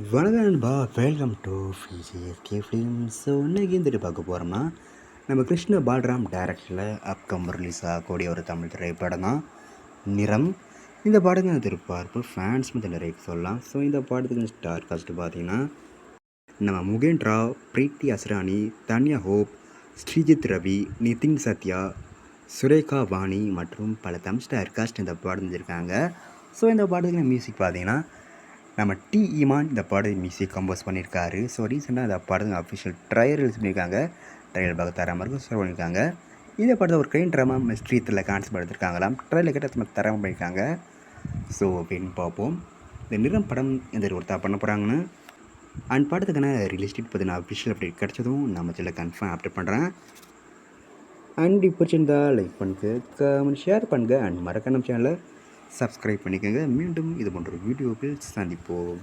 வணக்கம் நண்பா, welcome to ஃபிஜிஎஸ்கே films. So இன்றைக்கி இருந்துட்டு பார்க்க போகிறோம்னா நம்ம கிருஷ்ண பாலராம் டைரக்டரில் அப்கம் ரிலீஸ் ஆகக்கூடிய ஒரு தமிழ் திரைப்படம் தான் நிறம். இந்த படத்தை எதிர்பார்ப்பு ஃபேன்ஸ் வந்து நிறைய சொல்லலாம். ஸோ இந்த படத்துக்கு ஸ்டார் காஸ்ட் பார்த்திங்கன்னா நம்ம முகேன் ராவ், பிரீத்தி அஸ்ரானி, தன்யா ஹோப், ஸ்ரீஜித் ரவி, நிதின் சத்யா, சுரேகா வாணி மற்றும் பல தமிழ் ஸ்டார் காஸ்ட் இந்த படம் இருக்காங்க. ஸோ இந்த படத்துக்கு மியூசிக் பார்த்திங்கன்னா நம்ம டி ஈமான் இந்த பாடல் மியூசிக் கம்போஸ் பண்ணியிருக்காரு. ஸோ ரீசெண்டாக இந்த படத்துக்கு அஃபிஷியல் ட்ரையல் ரிலீஸ் பண்ணியிருக்காங்க. ட்ரையல் பார்க்க தரமாக இருக்கும் ஷோ பண்ணியிருக்காங்க. இந்த படத்தை ஒரு crime drama mystery thriller concept எடுத்திருக்காங்களாம். ட்ரையல் கிட்ட தரமாக பண்ணியிருக்காங்க. ஸோ அப்படின்னு பார்ப்போம் இந்த நிறம் படம் எந்த ஒருத்தா பண்ண போகிறாங்கன்னு. அண்ட் படத்துக்கான ரிலீஸ் டேட் பார்த்தீங்கன்னா அஃபிஷியல் அப்டேட் கிடச்சதும் நம்ம சேனலில் கன்ஃபார்ம் அப்டேட் பண்ணுறேன். அண்ட் இப்போ பிடிச்சிருந்தா லைக் பண்ணுங்க, கமெண்ட் ஷேர் பண்ணுங்கள். அண்ட் மறக்காம சேனலை சப்ஸ்கிரைப் பண்ணிக்கோங்க. மீண்டும் இது போன்ற வீடியோவில் சந்திப்போம்.